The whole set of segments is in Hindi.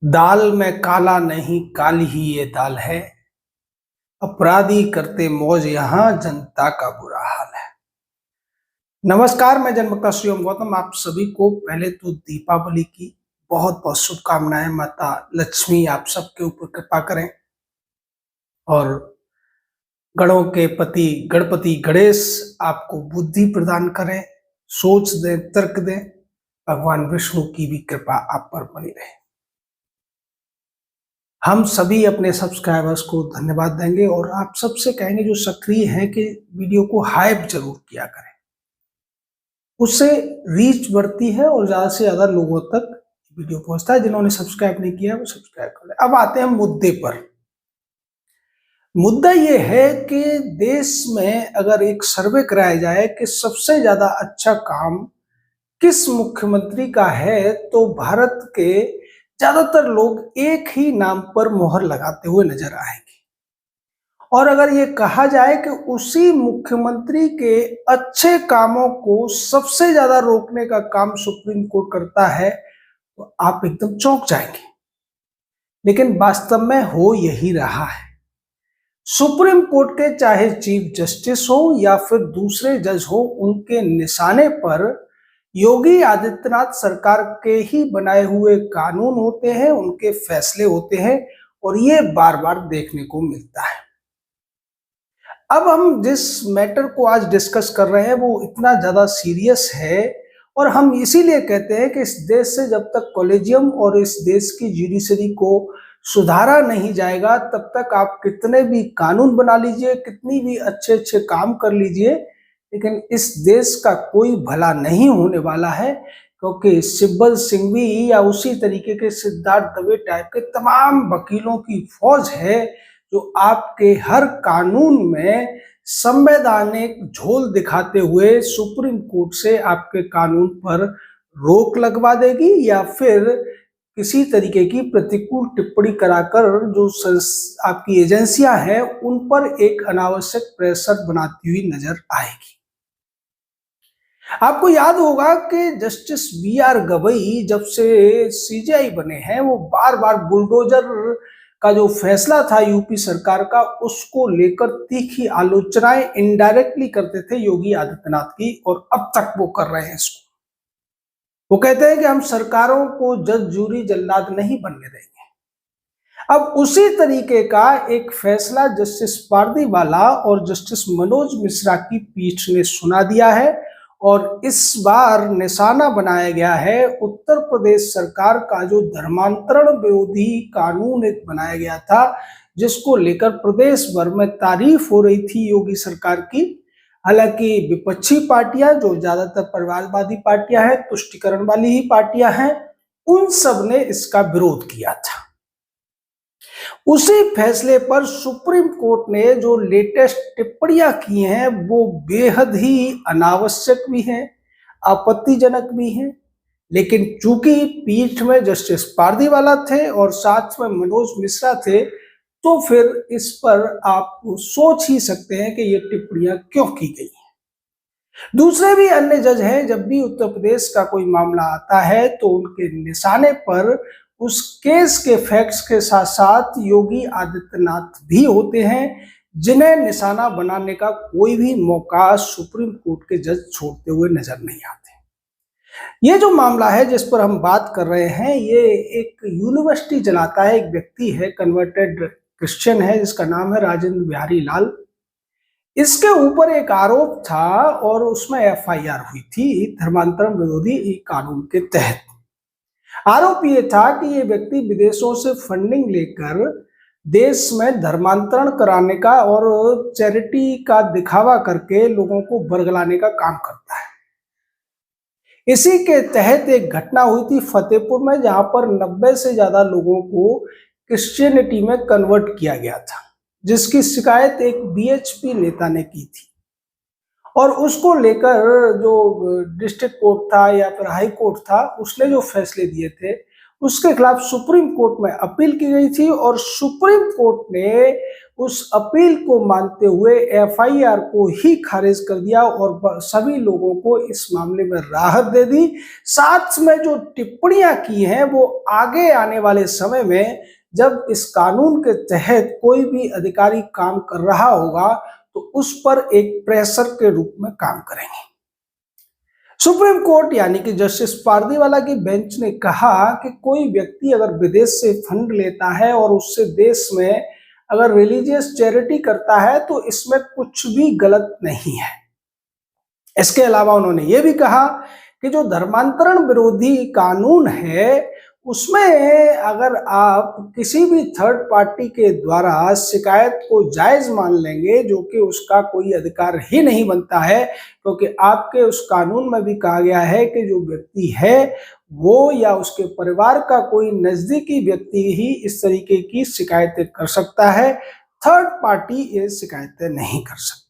दाल में काला नहीं काली ही ये दाल है। अपराधी करते मौज यहाँ जनता का बुरा हाल है। नमस्कार, मैं जन्मकर्ता श्रीओम गौतम आप सभी को पहले तो दीपावली की बहुत बहुत शुभकामनाएं। माता लक्ष्मी आप सबके ऊपर कृपा करें और गणों के पति गणपति गणेश आपको बुद्धि प्रदान करें, सोच दें, तर्क दें। भगवान विष्णु की भी कृपा आप पर बनी रहे। हम सभी अपने सब्सक्राइबर्स को धन्यवाद देंगे और आप सबसे कहेंगे जो सक्रिय हैं कि वीडियो को हाइप जरूर किया करें। उससे रीच बढ़ती है और ज्यादा से ज्यादा लोगों तक वीडियो पहुंचता है। जिन्होंने सब्सक्राइब नहीं किया वो सब्सक्राइब कर लें। अब आते हैं मुद्दे पर। मुद्दा ये है कि देश में अगर एक सर्वे कराया जाए कि सबसे ज्यादा अच्छा काम किस मुख्यमंत्री का है, तो भारत के ज्यादातर लोग एक ही नाम पर मोहर लगाते हुए नजर आएंगे। और अगर ये कहा जाए कि उसी मुख्यमंत्री के अच्छे कामों को सबसे ज्यादा रोकने का काम सुप्रीम कोर्ट करता है, तो आप एकदम चौंक जाएंगे। लेकिन वास्तव में हो यही रहा है। सुप्रीम कोर्ट के चाहे चीफ जस्टिस हो या फिर दूसरे जज हो, उनके निशाने पर योगी आदित्यनाथ सरकार के ही बनाए हुए कानून होते हैं, उनके फैसले होते हैं और ये बार बार देखने को मिलता है। अब हम जिस मैटर को आज डिस्कस कर रहे हैं वो इतना ज्यादा सीरियस है और हम इसीलिए कहते हैं कि इस देश से जब तक कॉलेजियम और इस देश की जुडिशरी को सुधारा नहीं जाएगा, तब तक आप कितने भी कानून बना लीजिए, कितनी भी अच्छे अच्छे काम कर लीजिए, लेकिन इस देश का कोई भला नहीं होने वाला है। क्योंकि सिब्बल सिंघवी या उसी तरीके के सिद्धार्थ दवे टाइप के तमाम वकीलों की फौज है जो आपके हर कानून में संवैधानिक झोल दिखाते हुए सुप्रीम कोर्ट से आपके कानून पर रोक लगवा देगी या फिर किसी तरीके की प्रतिकूल टिप्पणी कराकर जो आपकी एजेंसियां हैं उन पर एक अनावश्यक प्रेशर बनाती हुई नजर आएगी। आपको याद होगा कि जस्टिस बी.आर. गवई जब से सीजेआई बने हैं, वो बार बार बुलडोजर का जो फैसला था यूपी सरकार का, उसको लेकर तीखी आलोचनाएं इनडायरेक्टली करते थे योगी आदित्यनाथ की, और अब तक वो कर रहे हैं इसको। वो कहते हैं कि हम सरकारों को जज जूरी जल्लाद नहीं बनने देंगे। अब उसी तरीके का एक फैसला जस्टिस पारदीवाला और जस्टिस मनोज मिश्रा की पीठ ने सुना दिया है और इस बार निशाना बनाया गया है उत्तर प्रदेश सरकार का जो धर्मांतरण विरोधी कानून एक बनाया गया था, जिसको लेकर प्रदेश भर में तारीफ हो रही थी योगी सरकार की। हालांकि विपक्षी पार्टियां जो ज्यादातर परिवारवादी पार्टियां हैं, तुष्टिकरण वाली ही पार्टियां हैं, उन सब ने इसका विरोध किया था। उसी फैसले पर सुप्रीम कोर्ट ने जो लेटेस्ट टिप्पणियां की हैं वो बेहद ही अनावश्यक भी हैं, आपत्तिजनक भी हैं। लेकिन चूंकि पीठ में जस्टिस पारदीवाला थे और साथ में मनोज मिश्रा थे, तो फिर इस पर आप सोच ही सकते हैं कि ये टिप्पणियां क्यों की गई हैं। दूसरे भी अन्य जज हैं, जब भी उत्तर प्रदेश का कोई मामला आता है तो उनके निशाने पर उस केस के फैक्ट्स के साथ साथ योगी आदित्यनाथ भी होते हैं, जिन्हें निशाना बनाने का कोई भी मौका सुप्रीम कोर्ट के जज छोड़ते हुए नजर नहीं आते। ये जो मामला है जिस पर हम बात कर रहे हैं, ये एक यूनिवर्सिटी चलाता है, एक व्यक्ति है, कन्वर्टेड क्रिश्चियन है, जिसका नाम है राजेंद्र बिहारी लाल। इसके ऊपर एक आरोप था और उसमें एफआईआर हुई थी धर्मांतरण विरोधी कानून के तहत। आरोप ये था कि ये व्यक्ति विदेशों से फंडिंग लेकर देश में धर्मांतरण कराने का और चैरिटी का दिखावा करके लोगों को बरगलाने का काम करता है। इसी के तहत एक घटना हुई थी फतेहपुर में, जहां पर 90 से ज्यादा लोगों को क्रिश्चियनिटी में कन्वर्ट किया गया था, जिसकी शिकायत एक बीएचपी नेता ने की थी। और उसको लेकर जो डिस्ट्रिक्ट कोर्ट था या फिर हाई कोर्ट था, उसने जो फैसले दिए थे उसके खिलाफ सुप्रीम कोर्ट में अपील की गई थी और सुप्रीम कोर्ट ने उस अपील को मानते हुए एफआईआर को ही खारिज कर दिया और सभी लोगों को इस मामले में राहत दे दी। साथ में जो टिप्पणियां की हैं वो आगे आने वाले समय में जब इस कानून के तहत कोई भी अधिकारी काम कर रहा होगा तो उस पर एक प्रेशर के रूप में काम करेंगे। सुप्रीम कोर्ट यानी कि जस्टिस पारदीवाला की बेंच ने कहा कि कोई व्यक्ति अगर विदेश से फंड लेता है और उससे देश में अगर रिलीजियस चैरिटी करता है तो इसमें कुछ भी गलत नहीं है। इसके अलावा उन्होंने ये भी कहा कि जो धर्मांतरण विरोधी कानून है उसमें अगर आप किसी भी थर्ड पार्टी के द्वारा शिकायत को जायज मान लेंगे जो कि उसका कोई अधिकार ही नहीं बनता है, क्योंकि आपके उस कानून में भी कहा गया है कि जो व्यक्ति है वो या उसके परिवार का कोई नजदीकी व्यक्ति ही इस तरीके की शिकायतें कर सकता है, थर्ड पार्टी ये शिकायतें नहीं कर सकती।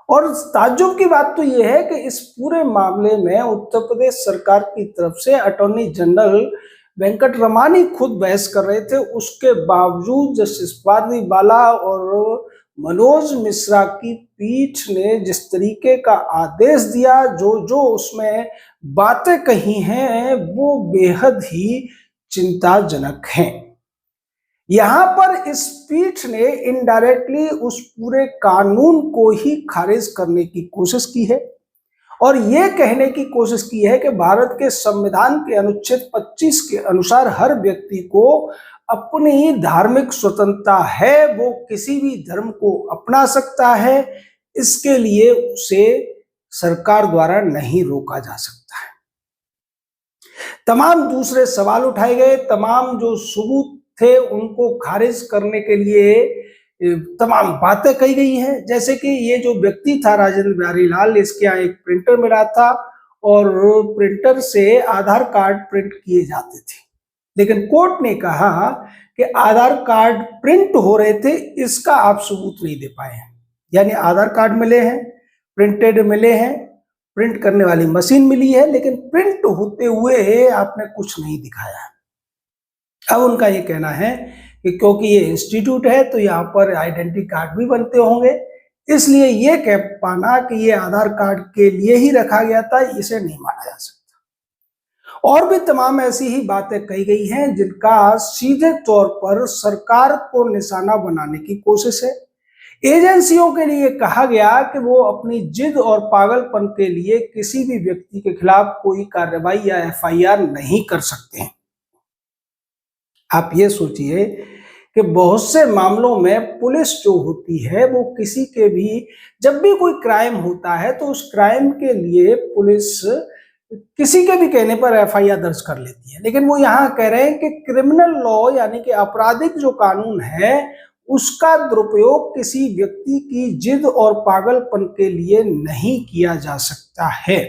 और ताज्जुब की बात तो यह है कि इस पूरे मामले में उत्तर प्रदेश सरकार की तरफ से अटॉर्नी जनरल वेंकट रमानी खुद बहस कर रहे थे, उसके बावजूद जस्टिस पारदीवाला और मनोज मिश्रा की पीठ ने जिस तरीके का आदेश दिया, जो जो उसमें बातें कही हैं वो बेहद ही चिंताजनक हैं। यहां पर इस पीठ ने इनडायरेक्टली उस पूरे कानून को ही खारिज करने की कोशिश की है और यह कहने की कोशिश की है कि भारत के संविधान के अनुच्छेद 25 के अनुसार हर व्यक्ति को अपनी धार्मिक स्वतंत्रता है, वो किसी भी धर्म को अपना सकता है, इसके लिए उसे सरकार द्वारा नहीं रोका जा सकता है। तमाम दूसरे सवाल उठाए गए, तमाम जो सबूत थे उनको खारिज करने के लिए तमाम बातें कही गई हैं, जैसे कि ये जो व्यक्ति था राजेंद्र बिहारी लाल, इसके यहाँ एक प्रिंटर मिला था और प्रिंटर से आधार कार्ड प्रिंट किए जाते थे, लेकिन कोर्ट ने कहा कि आधार कार्ड प्रिंट हो रहे थे इसका आप सबूत नहीं दे पाए हैं। यानी आधार कार्ड मिले हैं, प्रिंटेड मिले हैं, प्रिंट करने वाली मशीन मिली है, लेकिन प्रिंट होते हुए आपने कुछ नहीं दिखाया। अब उनका ये कहना है कि क्योंकि ये इंस्टीट्यूट है तो यहाँ पर आइडेंटिटी कार्ड भी बनते होंगे, इसलिए ये कह पाना कि ये आधार कार्ड के लिए ही रखा गया था, इसे नहीं माना जा सकता। और भी तमाम ऐसी ही बातें कही गई हैं जिनका सीधे तौर पर सरकार को निशाना बनाने की कोशिश है। एजेंसियों के लिए कहा गया कि वो अपनी जिद और पागलपन के लिए किसी भी व्यक्ति के खिलाफ कोई कार्रवाई या एफआईआर नहीं कर सकते हैं। आप ये सोचिए कि बहुत से मामलों में पुलिस जो होती है वो किसी के भी, जब भी कोई क्राइम होता है तो उस क्राइम के लिए पुलिस किसी के भी कहने पर एफआईआर दर्ज कर लेती है, लेकिन वो यहाँ कह रहे हैं कि क्रिमिनल लॉ यानी कि आपराधिक जो कानून है उसका दुरुपयोग किसी व्यक्ति की जिद और पागलपन के लिए नहीं किया जा सकता है।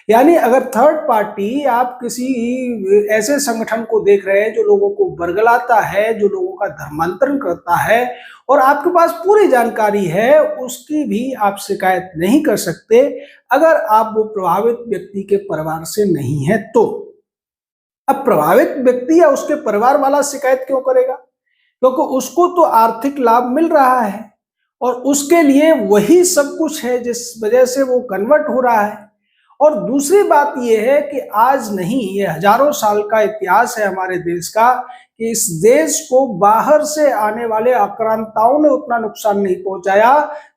यानी अगर थर्ड पार्टी, आप किसी ऐसे संगठन को देख रहे हैं जो लोगों को बरगलाता है, जो लोगों का धर्मांतरण करता है और आपके पास पूरी जानकारी है, उसकी भी आप शिकायत नहीं कर सकते अगर आप वो प्रभावित व्यक्ति के परिवार से नहीं है तो। अब प्रभावित व्यक्ति या उसके परिवार वाला शिकायत क्यों करेगा? क्योंकि उसको तो आर्थिक लाभ मिल रहा है और उसके लिए वही सब कुछ है जिस वजह से वो कन्वर्ट हो रहा है। और दूसरी बात यह है कि आज नहीं, ये हजारों साल का इतिहास है हमारे देश का कि इस देश को बाहर से आने वाले आक्रांताओं ने उतना नुकसान नहीं पहुंचाया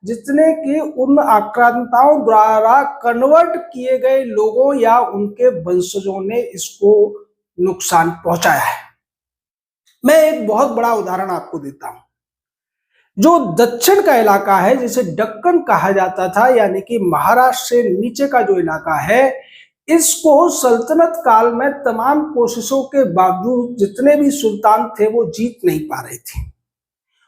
जितने कि उन आक्रांताओं द्वारा कन्वर्ट किए गए लोगों या उनके वंशजों ने इसको नुकसान पहुंचाया है। मैं एक बहुत बड़ा उदाहरण आपको देता हूं। जो दक्षिण का इलाका है जिसे दक्कन कहा जाता था, यानी कि महाराष्ट्र से नीचे का जो इलाका है, इसको सल्तनत काल में तमाम कोशिशों के बावजूद जितने भी सुल्तान थे वो जीत नहीं पा रहे थे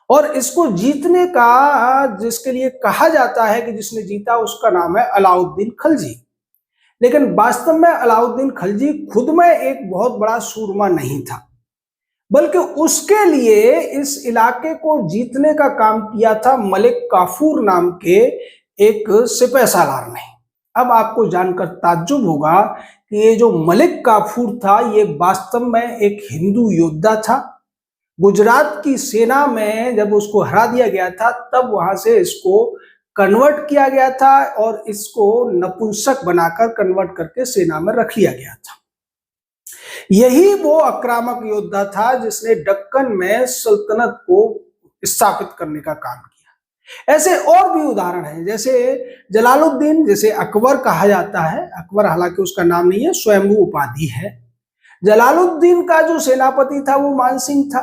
और इसको जीतने का जिसके लिए कहा जाता है कि जिसने जीता उसका नाम है अलाउद्दीन खिलजी। लेकिन वास्तव में अलाउद्दीन खिलजी खुद में एक बहुत बड़ा सूरमा नहीं था, बल्कि उसके लिए इस इलाके को जीतने का काम किया था मलिक काफूर नाम के एक सिपह सालार ने। अब आपको जानकर ताज्जुब होगा कि ये जो मलिक काफूर था ये वास्तव में एक हिंदू योद्धा था। गुजरात की सेना में जब उसको हरा दिया गया था तब वहां से इसको कन्वर्ट किया गया था और इसको नपुंसक बनाकर कन्वर्ट करके सेना में रख लिया गया था। यही वो आक्रामक योद्धा था जिसने दक्कन में सल्तनत को स्थापित करने का काम किया। ऐसे और भी उदाहरण हैं, जैसे जलालुद्दीन, जैसे अकबर कहा जाता है। अकबर हालांकि उसका नाम नहीं है, स्वयंभू उपाधि है। जलालुद्दीन का जो सेनापति था वो मानसिंह था।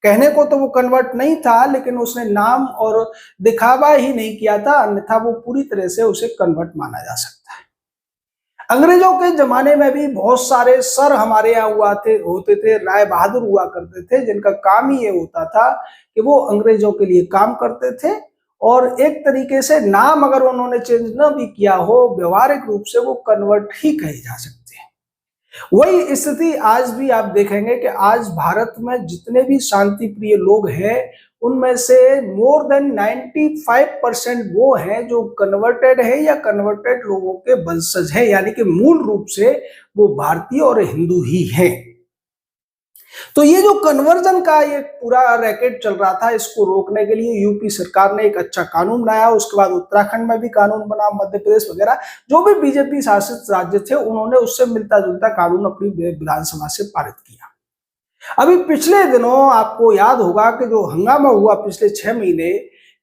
कहने को तो वो कन्वर्ट नहीं था, लेकिन उसने नाम और दिखावा ही नहीं किया था, अन्यथा वो पूरी तरह से उसे कन्वर्ट माना जा सकता है। अंग्रेजों के जमाने में भी बहुत सारे सर हमारे यहाँ होते थे, राय बहादुर हुआ करते थे, जिनका काम ही ये होता था कि वो अंग्रेजों के लिए काम करते थे और एक तरीके से नाम अगर उन्होंने चेंज न भी किया हो, व्यवहारिक रूप से वो कन्वर्ट ही कहे जा सकते हैं। वही स्थिति आज भी आप देखेंगे कि आज भारत में जितने भी शांति प्रिय लोग हैं उनमें से मोर देन 95% वो हैं जो कन्वर्टेड है या कन्वर्टेड लोगों के वंशज है, यानी कि मूल रूप से वो भारतीय और हिंदू ही हैं। तो ये जो कन्वर्जन का ये पूरा रैकेट चल रहा था, इसको रोकने के लिए यूपी सरकार ने एक अच्छा कानून बनाया। उसके बाद उत्तराखंड में भी कानून बना, मध्य प्रदेश वगैरह जो भी बीजेपी शासित राज्य थे उन्होंने उससे मिलता जुलता कानून अपनी विधानसभा से पारित किया। अभी पिछले दिनों आपको याद होगा कि जो हंगामा हुआ पिछले 6 महीने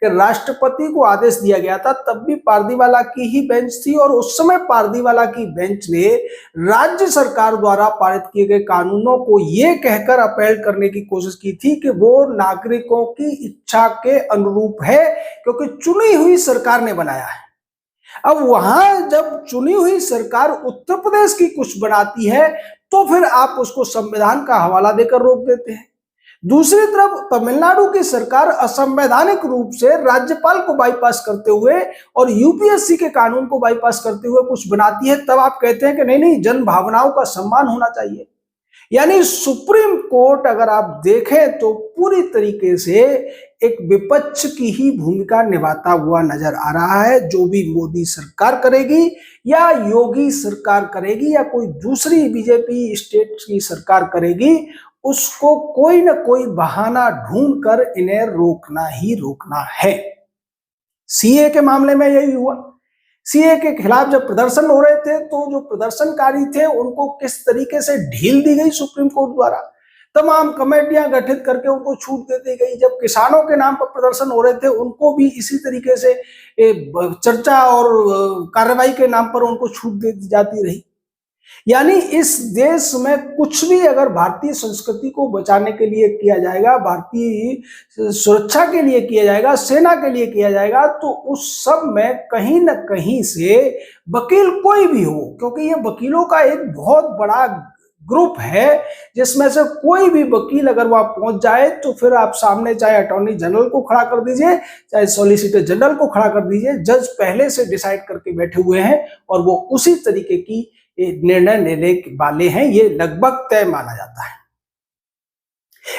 कि राष्ट्रपति को आदेश दिया गया था, तब भी पारदीवाला की ही बेंच थी और उस समय पारदीवाला की बेंच ने राज्य सरकार द्वारा पारित किए गए कानूनों को यह कहकर अपील करने की कोशिश की थी कि वो नागरिकों की इच्छा के अनुरूप है, क्योंकि चुनी हुई सरकार ने बनाया है। अब वहां जब चुनी हुई सरकार उत्तर प्रदेश की कुछ बनाती है तो फिर आप उसको संविधान का हवाला देकर रोक देते हैं। दूसरी तरफ तमिलनाडु की सरकार असंवैधानिक रूप से राज्यपाल को बाईपास करते हुए और यूपीएससी के कानून को बाईपास करते हुए कुछ बनाती है, तब आप कहते हैं कि नहीं नहीं, जन भावनाओं का सम्मान होना चाहिए। यानी सुप्रीम कोर्ट अगर आप देखें तो पूरी तरीके से एक विपक्ष की ही भूमिका निभाता हुआ नजर आ रहा है। जो भी मोदी सरकार करेगी या योगी सरकार करेगी या कोई दूसरी बीजेपी स्टेट की सरकार करेगी, उसको कोई ना कोई बहाना ढूंढकर इन्हें रोकना ही रोकना है। सीए के मामले में यही हुआ। सीए के खिलाफ जब प्रदर्शन हो रहे थे तो जो प्रदर्शनकारी थे उनको किस तरीके से ढील दी गई सुप्रीम कोर्ट द्वारा, तमाम कमेटियां गठित करके उनको छूट दे दी गई। जब किसानों के नाम पर प्रदर्शन हो रहे थे उनको भी इसी तरीके से चर्चा और कार्रवाई के नाम पर उनको छूट दे दी जाती रही। यानी इस देश में कुछ भी अगर भारतीय संस्कृति को बचाने के लिए किया जाएगा, भारतीय सुरक्षा के लिए किया जाएगा, सेना के लिए किया जाएगा, तो उस सब में कहीं ना कहीं से वकील कोई भी हो, क्योंकि ये वकीलों का एक बहुत बड़ा ग्रुप है जिसमें से कोई भी वकील अगर वहां पहुंच जाए तो फिर आप सामने चाहे अटॉर्नी जनरल को खड़ा कर दीजिए, चाहे सॉलिसिटर जनरल को खड़ा कर दीजिए, जज पहले से डिसाइड करके बैठे हुए हैं और वो उसी तरीके की निर्णय लेने वाले हैं। ये लगभग तय माना जाता है।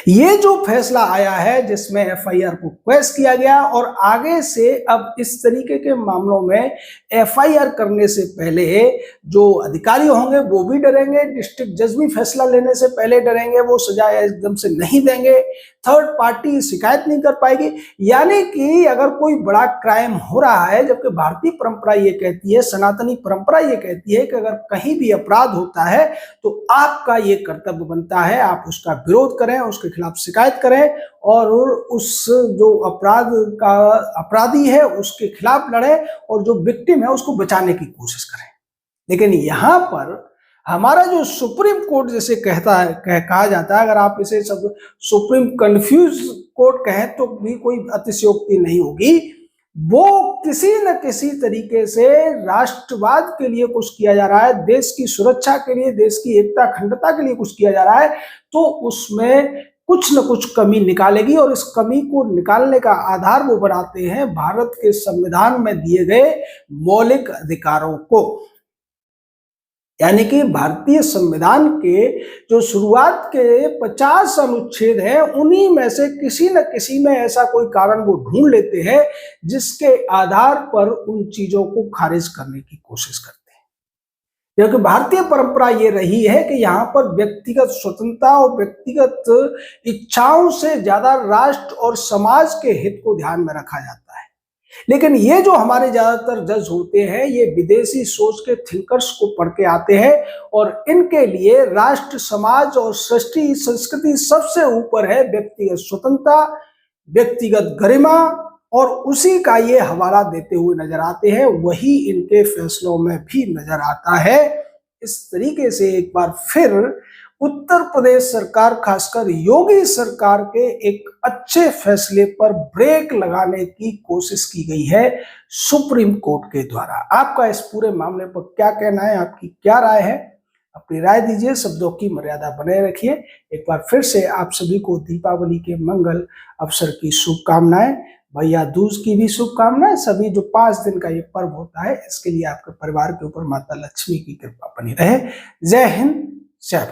ये जो फैसला आया है जिसमें एफआईआर को क्वेश किया गया और आगे से अब इस तरीके के मामलों में एफआईआर करने से पहले जो अधिकारी होंगे वो भी डरेंगे, डिस्ट्रिक्ट जज भी फैसला लेने से पहले डरेंगे, वो सजा एकदम से नहीं देंगे, थर्ड पार्टी शिकायत नहीं कर पाएगी। यानी कि अगर कोई बड़ा क्राइम हो रहा है, जबकि भारतीय परंपरा ये कहती है, सनातनी परंपरा ये कहती है कि अगर कहीं भी अपराध होता है तो आपका ये कर्तव्य बनता है आप उसका विरोध करें, उसके खिलाफ शिकायत करें और उस जो अपराधी है उसके खिलाफ लड़ें और जो विक्टिम है उसको बचाने की कोशिश करें। लेकिन यहां पर हमारा जो सुप्रीम कोर्ट जिसे कहता है कहा जाता है, अगर आप इसे सब सुप्रीम कंफ्यूज कोर्ट कहें तो भी कोई अतिशयोक्ति नहीं होगी, वो किसी न किसी तरीके से राष्ट्रवाद के लिए कुछ किया जा रहा है, देश की सुरक्षा के लिए, देश की एकता अखंडता के लिए कुछ किया जा रहा है, तो उसमें कुछ न कुछ कमी निकालेगी और इस कमी को निकालने का आधार वो बनाते हैं भारत के संविधान में दिए गए मौलिक अधिकारों को। यानी कि भारतीय संविधान के जो शुरुआत के 50 अनुच्छेद हैं, उन्हीं में से किसी न किसी में ऐसा कोई कारण वो ढूंढ लेते हैं जिसके आधार पर उन चीजों को खारिज करने की कोशिश करते हैं। क्योंकि भारतीय परंपरा ये रही है कि यहाँ पर व्यक्तिगत स्वतंत्रता और व्यक्तिगत इच्छाओं से ज्यादा राष्ट्र और समाज के हित को ध्यान में रखा जाता है। लेकिन ये जो हमारे ज्यादातर जज होते हैं, ये विदेशी सोच के थिंकर्स को पढ़ के आते हैं और इनके लिए राष्ट्र, समाज और सृष्टि संस्कृति सबसे ऊपर है। व्यक्तिगत स्वतंत्रता, व्यक्तिगत गरिमा और उसी का ये हवाला देते हुए नजर आते हैं। वही इनके फैसलों में भी नजर आता है। इस तरीके से एक बार फिर उत्तर प्रदेश सरकार, खासकर योगी सरकार के एक अच्छे फैसले पर ब्रेक लगाने की कोशिश की गई है सुप्रीम कोर्ट के द्वारा। आपका इस पूरे मामले पर क्या कहना है, आपकी क्या राय है? अपनी राय दीजिए, शब्दों की मर्यादा बनाए रखिए। एक बार फिर से आप सभी को दीपावली के मंगल अवसर की शुभकामनाएं, भैया दूज की भी शुभकामनाएं। सभी जो 5 दिन का ये पर्व होता है, इसके लिए आपके परिवार के ऊपर माता लक्ष्मी की कृपा बनी रहे। जय हिंद, जय भारत।